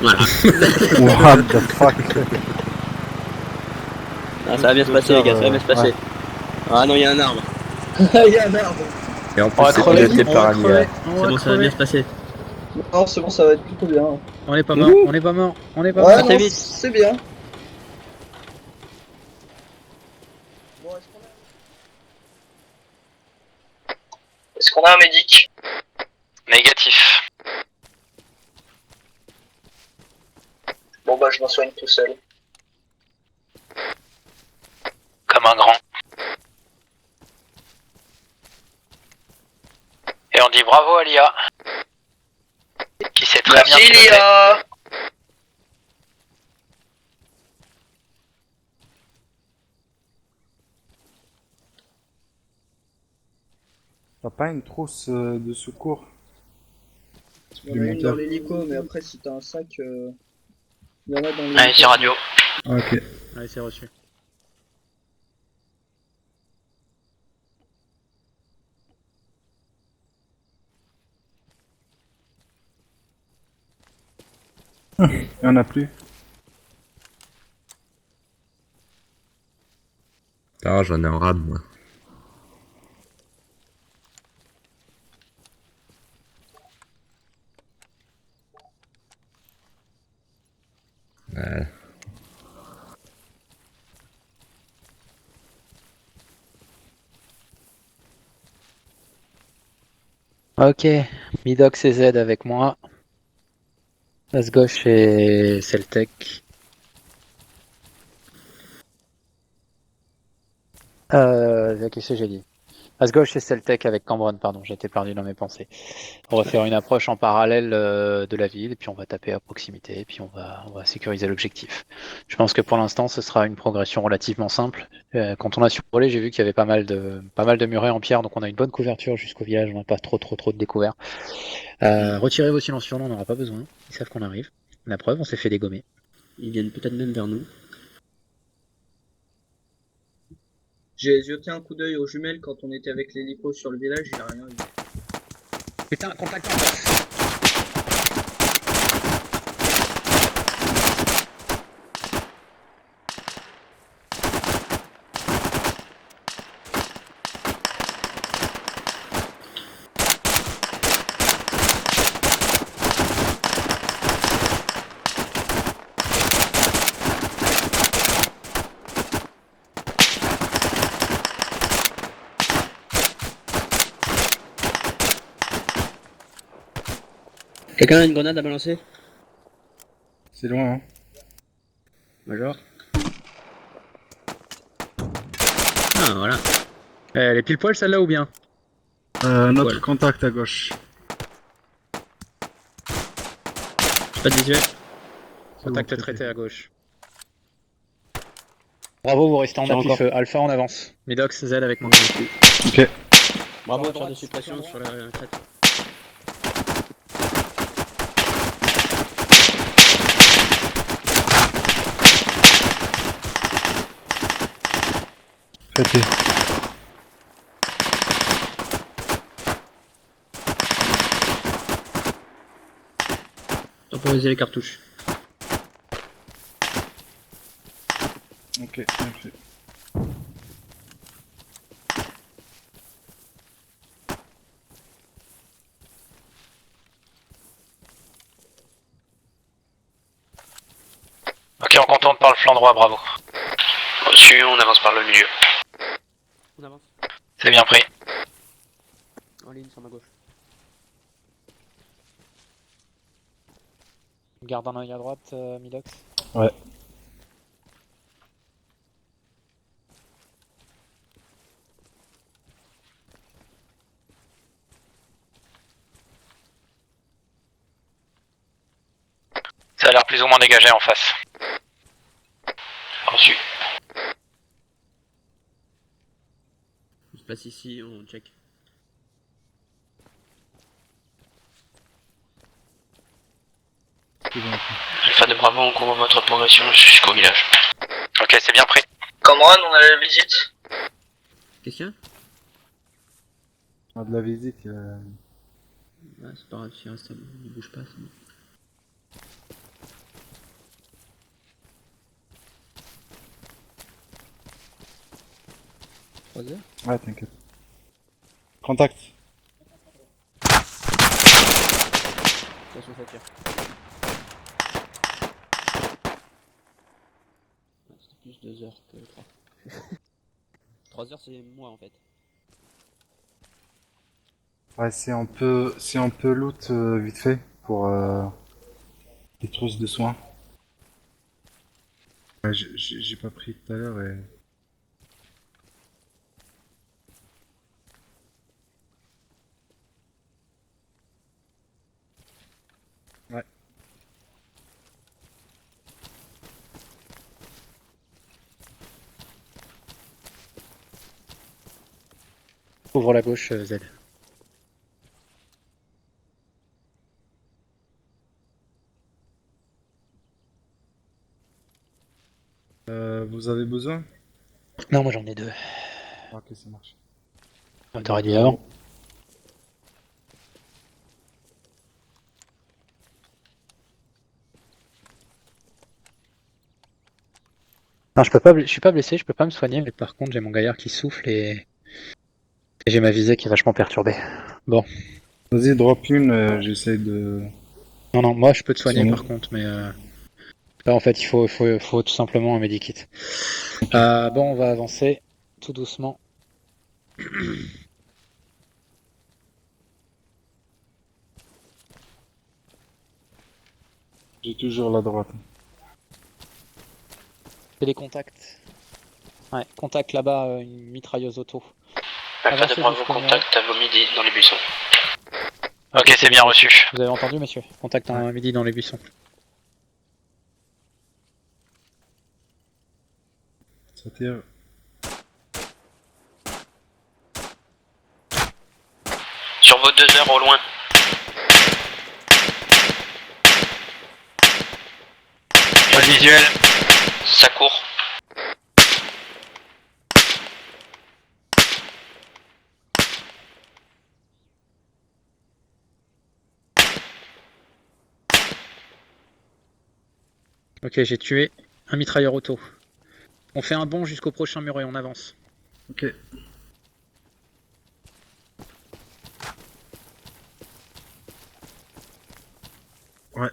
Voilà. What the fuck. Ah, ça va bien se passer, les gars, ça va bien se passer. Ouais. Ah non, il y a un arbre. Il y a un arbre. Et en On plus, va c'est crever, piloté on par va un crever, IA. on C'est va bon, ça va bien crever. se passer. Non, c'est bon, ça va être plutôt bien. On est pas mort, on est pas mort, on est pas Ouais, mort. Partez non, vite. c'est bien. Bon, est-ce qu'on a un médic? Négatif. Bon, bah, je m'en soigne tout seul. Comme un grand. Et on dit bravo à l'IA. Qui sait très bien Merci, piloter. Lia. T'as pas une trousse de secours? Il y en a une dans l'hélico, mais après, si t'as un sac, il y en a dans l'hélico. Allez, c'est radio. Ok. Allez, c'est reçu. Il y en a plus. Ah, j'en ai un rab, moi. Ouais. Ok, Midox et Z avec moi. Face gauche et Celtec. Qu'est-ce que j'ai dit? Face gauche et Celtec avec Cambron, pardon, j'étais perdu dans mes pensées. On va faire une approche en parallèle de la ville, et puis on va taper à proximité, et puis on va sécuriser l'objectif. Je pense que pour l'instant, ce sera une progression relativement simple. Quand on a survolé, j'ai vu qu'il y avait pas mal de murets en pierre, donc on a une bonne couverture jusqu'au village, on n'a pas trop de découvert. Retirez vos silences sur nous, on n'aura pas besoin. Ils savent qu'on arrive. La preuve, on s'est fait dégommer. Ils viennent peut-être même vers nous. J'ai jeté un coup d'œil aux jumelles quand on était avec l'hélico sur le village, il a rien vu. Putain, contact en face. Quelqu'un a une grenade à balancer? C'est loin, hein. Major? Ah, voilà. Elle est pile poil celle-là ou bien? Notre Poil. contact à gauche. J'ai pas de visuel. Contact Contact traité traité à gauche. Bravo, vous restez en Tire appui encore. feu. Alpha, on avance. Midox, Z avec moi. Ok. Bravo, tir de suppression sur la crête. Traité. Temporiser les cartouches. Ok, bien fait. Ok, on contourne par le flanc droit, bravo. Au-dessus, on avance par le milieu. On avance. C'est bien pris. En ligne sur ma gauche. Garde un œil à droite, Midox. Ouais. Ça a l'air plus ou moins dégagé en face. Reçu. On se place ici, on check. Alpha de Bravo, on couvre votre progression jusqu'au village. Ok, c'est bien pris. Cameron, on a la visite. Qu'est-ce qu'il y a? On a de la visite. Ouais, c'est pas grave, s'il reste, il bouge pas, c'est bon. 3 heures. Ouais, t'inquiète. Contact. Attention, ça tire. Ouais, c'était plus 2 heures que 3. 3 heures, c'est moi en fait. Ouais, si on peut loot vite fait pour les trousses de soins. Ouais, j'ai pas pris tout à l'heure et... Ouais. Ouvre la gauche, Z. Vous avez besoin? Non, moi j'en ai 2. Ok, ça marche. T'aurais dit avant. Non, je suis pas blessé, je peux pas me soigner, mais par contre j'ai mon gaillard qui souffle et j'ai ma visée qui est vachement perturbée. Bon. Vas-y, drop une, j'essaie de... Non, non, moi je peux te soigner Soigner. par contre, mais là en fait faut tout simplement un medikit. Bon, on va avancer tout doucement. J'ai toujours la droite. C'est les contacts. Ouais, contact là-bas, une mitrailleuse auto. Alpha de Avancez Bravo, jusqu'au contact à vos midi dans les buissons. Ah, Ok, c'est bien reçu. Vous avez entendu, monsieur? Contact en midi dans les buissons. Ça tire. Sur vos 2 heures au loin. Pas de visuel. Ça court. Ok, j'ai tué un mitrailleur auto. On fait un bond jusqu'au prochain mur et on avance. Ok. Ouais.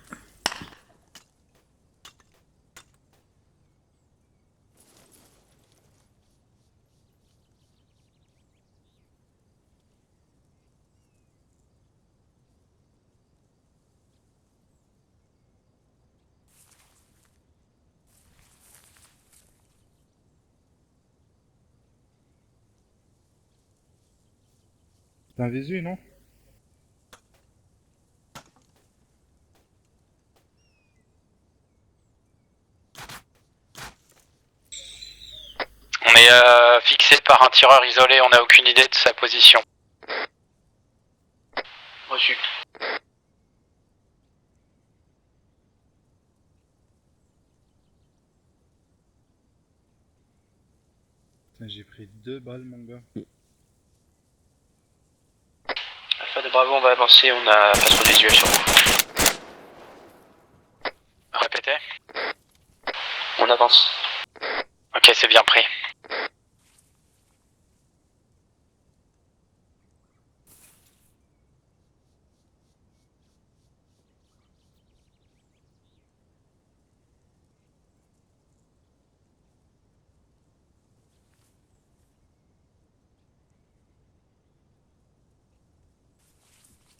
C'est un visu, non? On est fixé par un tireur isolé, on n'a aucune idée de sa position. Reçu. Putain, j'ai pris 2 balles, mon gars. Alpha de Bravo, on va avancer, on a pas trop de visuel sur vous. Répétez. On avance. Ok, c'est bien pris.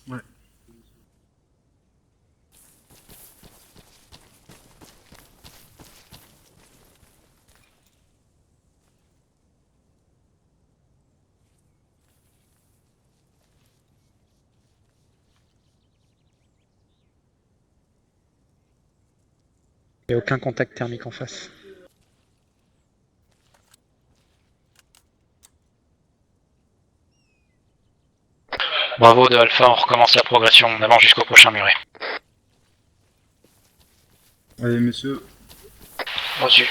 Ouais. Il n'y a aucun contact thermique en face. Bravo de Alpha, on recommence la progression, on avance jusqu'au prochain muret. Allez, monsieur. Reçu.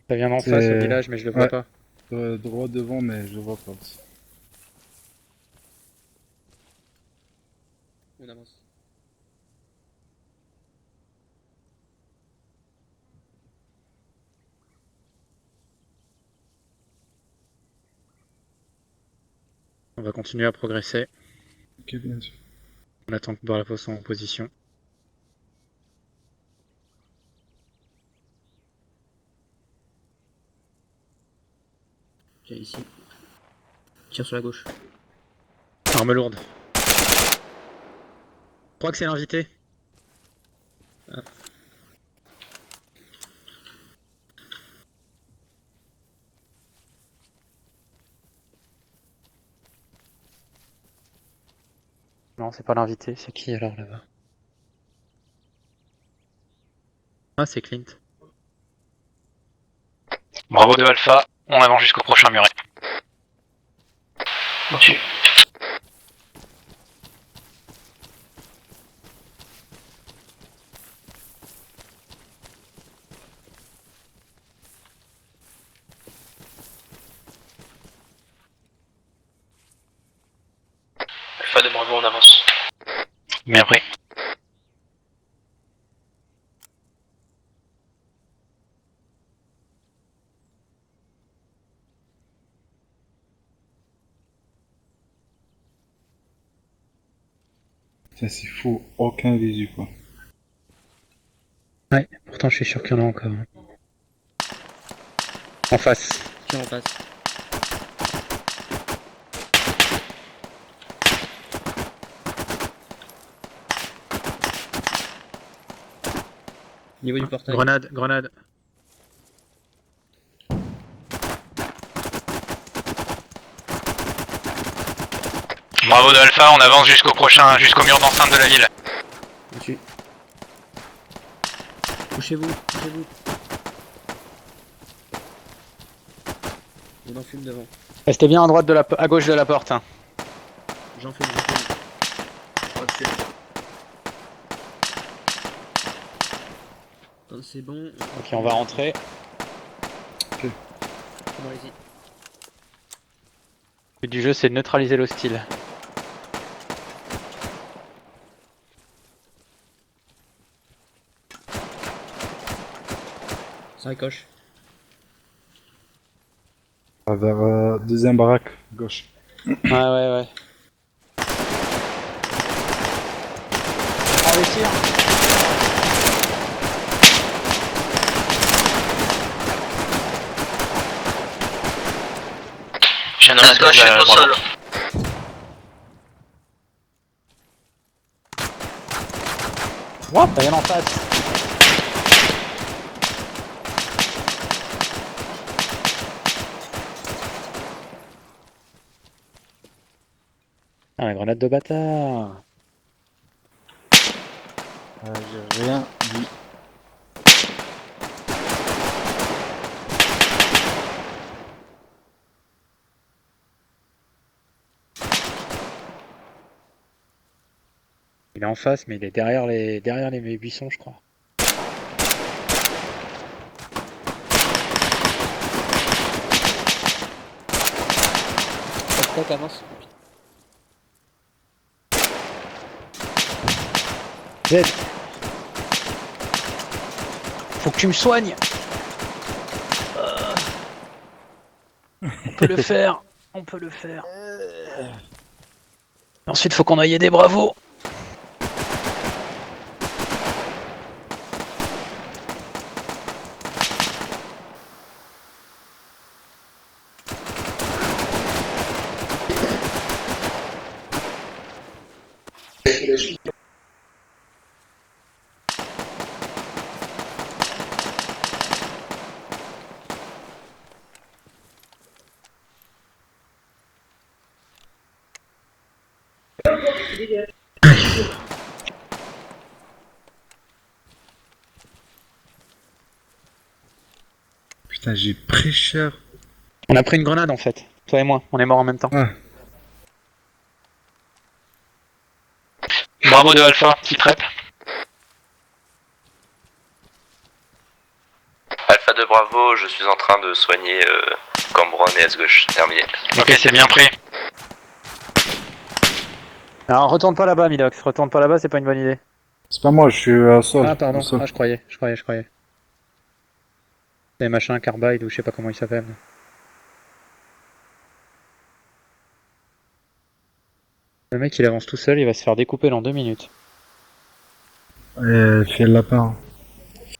Ça vient d'en C'est- face au village, mais je le vois Ouais. pas. Droit devant, mais je le vois pas aussi. On avance. On va continuer à progresser. Ok, bien sûr. On attend que Bravo soit en position. Tiens, ici. Tire sur la gauche. Arme lourde. Je crois que c'est l'invité. Ah. Non, c'est pas l'invité, c'est qui alors là-bas? Ah, c'est Clint. Bravo de Alpha, on avance jusqu'au prochain muret. Reçu. Alpha de Bravo, on avance. Bien pris. Ça, c'est fou. Aucun visu, quoi. Ouais, pourtant je suis sûr qu'il y en a encore. En face. Tiens, on passe. Niveau du portail. Grenade, grenade. Bravo de Alpha, on avance jusqu'au mur d'enceinte de la ville. Dessus. Couchez-vous, couchez-vous. On enfume devant. Restez bien à gauche de la porte. Hein. J'enfume. Ok. Quand c'est bon. Ok, on va rentrer. Bon, allez-y. Le but du jeu, c'est de neutraliser l'hostile. Ça ricoche. Vers deuxième baraque, gauche. Ouais. Prends les tirs. J'ai un À gauche, au sol. What? Rien en face. Ah, la grenade de bâtard. J'ai rien dit. Il est en face, mais il est derrière les buissons, je crois. Tac, avance. Z. Faut que tu me soignes. On peut le faire. On peut le faire. Ensuite, faut qu'on aille aider Bravo. Putain, j'ai pris cher. On a pris une grenade en fait. Toi et moi, on est morts en même temps. Ah, Bravo de Alpha, petit prep. Alpha de Bravo, je suis en train de soigner Cambron et S-Gauche. Terminé. Ok, c'est bien pris. Alors retourne pas là-bas, Milox. Retourne pas là-bas, c'est pas une bonne idée. C'est pas moi, je suis au sol. Ah pardon, au sol. ah je croyais. Les machins Carbide ou je sais pas comment ils s'appellent. Le mec il avance tout seul, il va se faire découper dans 2 minutes. Et fais le lapin.